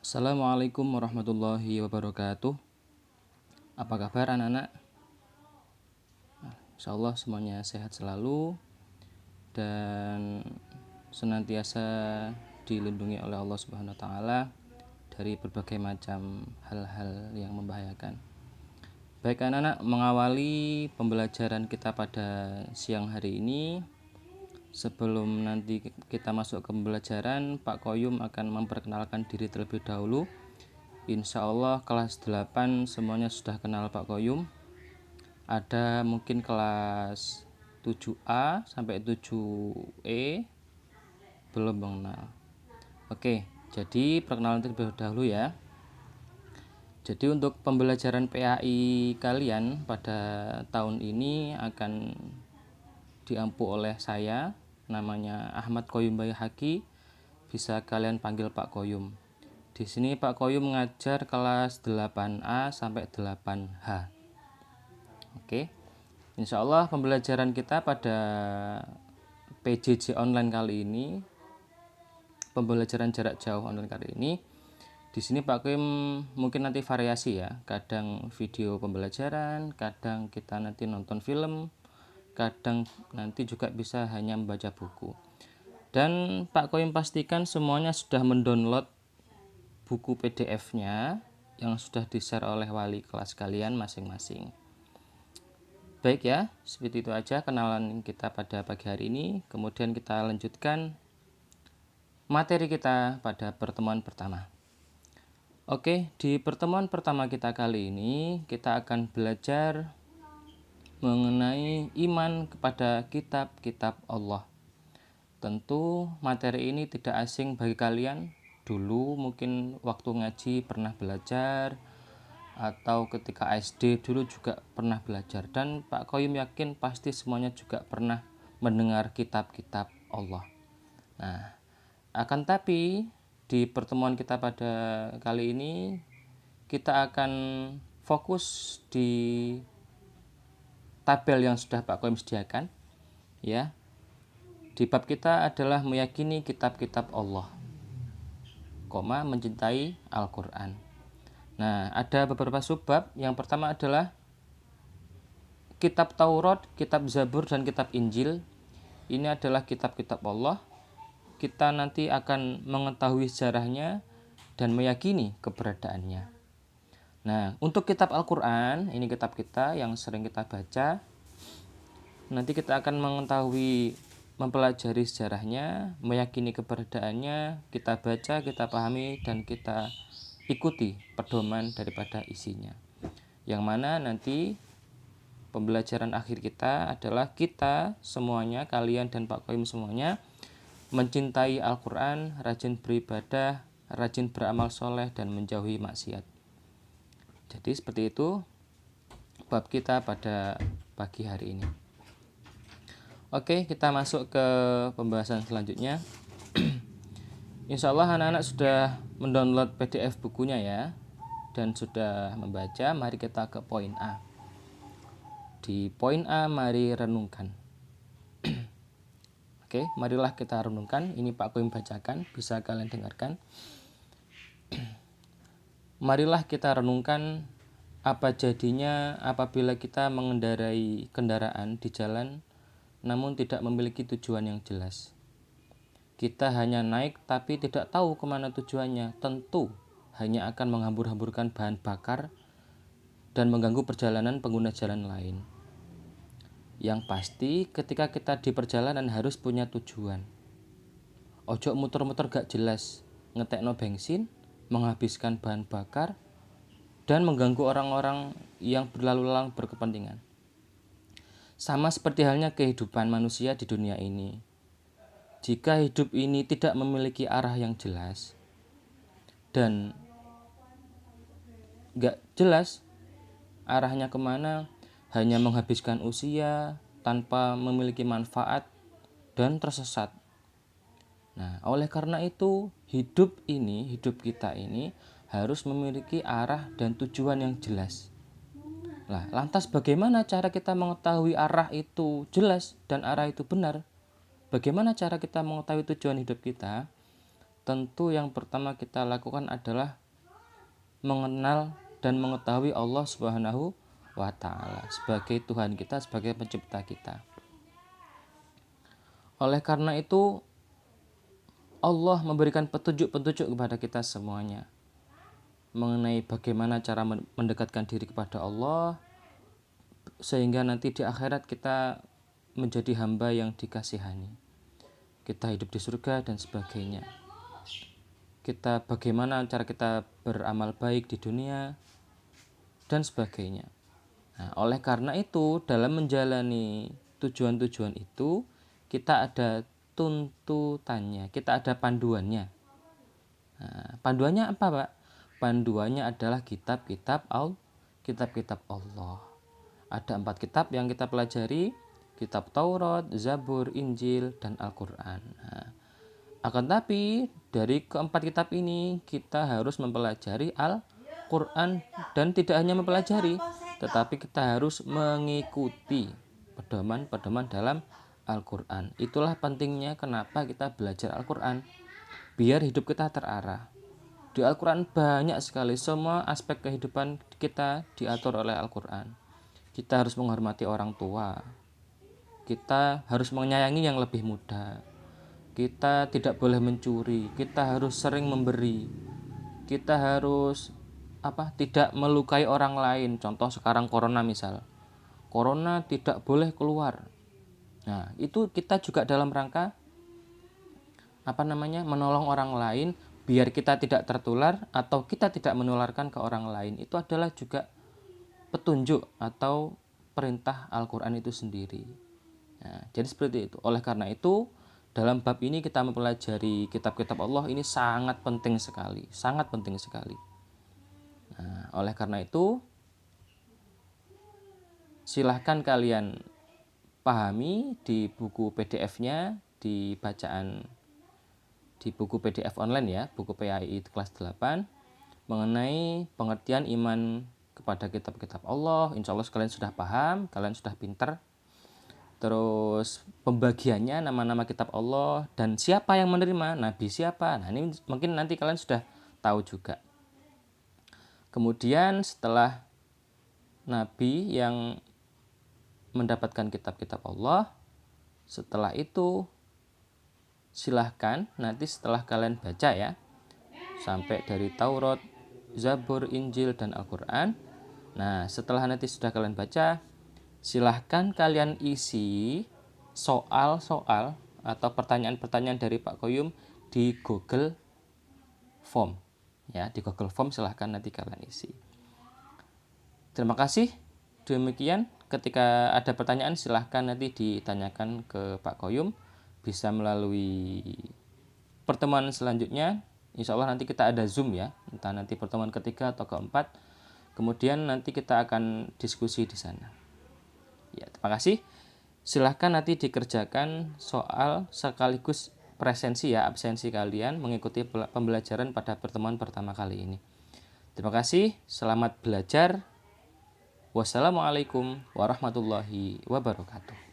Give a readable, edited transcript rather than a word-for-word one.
Assalamualaikum warahmatullahi wabarakatuh. Apa kabar anak-anak? Insya Allah semuanya sehat selalu dan senantiasa dilindungi oleh Allah Subhanahu wa taala dari berbagai macam hal-hal yang membahayakan. Baik anak-anak, mengawali pembelajaran kita pada siang hari ini, sebelum nanti kita masuk ke pembelajaran, Pak Koyum akan memperkenalkan diri terlebih dahulu. Insya Allah kelas 8 semuanya sudah kenal Pak Koyum. Ada mungkin kelas 7A sampai 7E belum mengenal. Oke, jadi perkenalan terlebih dahulu ya. Jadi untuk pembelajaran PAI kalian pada tahun ini akan diampu oleh saya, namanya Ahmad Koyum Bayhaqi, bisa kalian panggil Pak Koyum. Di sini Pak Koyum mengajar kelas 8A sampai 8H. Oke. Insya Allah pembelajaran kita pada PJJ online kali ini, pembelajaran jarak jauh online kali ini, di sini Pak Koyum mungkin nanti variasi ya. Kadang video pembelajaran, kadang kita nanti nonton film, kadang nanti juga bisa hanya membaca buku. Dan Pak Koyum pastikan semuanya sudah mendownload buku PDF-nya yang sudah di-share oleh wali kelas kalian masing-masing. Baik ya, seperti itu aja kenalan kita pada pagi hari ini. Kemudian kita lanjutkan materi kita pada pertemuan pertama. Oke, di pertemuan pertama kita kali ini kita akan belajar mengenai iman kepada kitab-kitab Allah. Tentu materi ini tidak asing bagi kalian. Dulu mungkin waktu ngaji pernah belajar, atau ketika SD dulu juga pernah belajar. Dan Pak Koyum yakin pasti semuanya juga pernah mendengar kitab-kitab Allah. Nah, akan tapi di pertemuan kita pada kali ini kita akan fokus di tabel yang sudah Pak Koyum sediakan ya. Di bab kita adalah meyakini kitab-kitab Allah, mencintai Al-Quran. Nah, ada beberapa subbab. Yang pertama adalah kitab Taurat, kitab Zabur, dan kitab Injil. Ini adalah kitab-kitab Allah. Kita nanti akan mengetahui sejarahnya dan meyakini keberadaannya. Nah, untuk kitab Al-Quran, ini kitab kita yang sering kita baca. Nanti kita akan mengetahui, mempelajari sejarahnya, meyakini keberadaannya, kita baca, kita pahami, dan kita ikuti pedoman daripada isinya. Yang mana nanti pembelajaran akhir kita adalah kita semuanya, kalian dan Pak Koyum semuanya, mencintai Al-Quran, rajin beribadah, rajin beramal soleh, dan menjauhi maksiat. Jadi seperti itu bab kita pada pagi hari ini. Oke, kita masuk ke pembahasan selanjutnya. Insya Allah anak-anak sudah mendownload PDF bukunya ya, dan sudah membaca. Mari kita ke poin A. Di poin A, mari renungkan. Oke, marilah kita renungkan. Ini Pak Koyum bacakan, bisa kalian dengarkan. Marilah kita renungkan apa jadinya apabila kita mengendarai kendaraan di jalan namun tidak memiliki tujuan yang jelas. Kita hanya naik tapi tidak tahu kemana tujuannya. Tentu hanya akan menghambur-hamburkan bahan bakar dan mengganggu perjalanan pengguna jalan lain. Yang pasti ketika kita di perjalanan harus punya tujuan. Ojo muter-muter gak jelas, ngetekno bensin, menghabiskan bahan bakar, dan mengganggu orang-orang yang berlalu lalang berkepentingan. Sama seperti halnya kehidupan manusia di dunia ini. Jika hidup ini tidak memiliki arah yang jelas dan gak jelas arahnya kemana, hanya menghabiskan usia tanpa memiliki manfaat dan tersesat. Nah, oleh karena itu hidup kita ini harus memiliki arah dan tujuan yang jelas. Nah, lantas bagaimana cara kita mengetahui arah itu jelas dan arah itu benar? Bagaimana cara kita mengetahui tujuan hidup kita? tentu yang pertama kita lakukan adalah mengenal dan mengetahui Allah Subhanahu wa Ta'ala sebagai Tuhan kita, sebagai pencipta kita. Oleh karena itu, Allah memberikan petunjuk-petunjuk kepada kita semuanya mengenai bagaimana cara mendekatkan diri kepada Allah, sehingga nanti di akhirat kita menjadi hamba yang dikasihani. Kita hidup di surga dan sebagainya. Kita bagaimana cara kita beramal baik di dunia dan sebagainya. Nah, oleh karena itu, dalam menjalani tujuan-tujuan itu, kita ada tuntutannya, kita ada panduannya. Nah, panduannya apa, Pak? Panduannya adalah kitab-kitab Allah. Ada 4 kitab yang kita pelajari, kitab Taurat, Zabur, Injil, dan Al-Quran. Nah, akan tapi dari keempat kitab ini kita harus mempelajari Al-Quran, dan tidak hanya mempelajari, tetapi kita harus mengikuti pedoman-pedoman dalam Al-Quran. Itulah pentingnya kenapa kita belajar Al-Quran, biar hidup kita terarah. Di Al-Quran banyak sekali, semua aspek kehidupan kita diatur oleh Al-Quran. Kita harus menghormati orang tua, kita harus menyayangi yang lebih muda, kita tidak boleh mencuri, kita harus sering memberi, kita harus tidak melukai orang lain. Contoh sekarang corona misal, corona tidak boleh keluar. Nah, itu kita juga dalam rangka menolong orang lain biar kita tidak tertular atau kita tidak menularkan ke orang lain. Itu adalah juga petunjuk atau perintah Al-Quran itu sendiri. Nah, jadi seperti itu. Oleh karena itu, dalam bab ini kita mempelajari kitab-kitab Allah ini sangat penting sekali, sangat penting sekali. Nah, oleh karena itu, silahkan kalian pahami di buku PDF-nya, di bacaan di buku PDF online ya, buku PAI kelas 8, mengenai pengertian iman kepada kitab-kitab Allah. Insya Allah kalian sudah paham, kalian sudah pintar. Terus pembagiannya nama-nama kitab Allah dan siapa yang menerima, nabi siapa. Nah, ini mungkin nanti kalian sudah tahu juga. Kemudian setelah nabi yang mendapatkan kitab-kitab Allah, setelah itu silahkan nanti setelah kalian baca ya, sampai dari Taurat, Zabur, Injil, dan Al-Quran. Nah, setelah nanti sudah kalian baca, silahkan kalian isi soal-soal atau pertanyaan-pertanyaan dari Pak Qoyum di Google Form. Ya, di Google Form silahkan nanti kalian isi. Terima kasih. Demikian, ketika ada pertanyaan silahkan nanti ditanyakan ke Pak Qoyum. Bisa melalui pertemuan selanjutnya. Insya Allah nanti kita ada Zoom ya, entah nanti pertemuan ketiga atau keempat. Kemudian nanti kita akan diskusi di sana. Ya, terima kasih. Silahkan nanti dikerjakan soal sekaligus presensi ya, absensi kalian mengikuti pembelajaran pada pertemuan pertama kali ini. Terima kasih, selamat belajar. Wassalamualaikum warahmatullahi wabarakatuh.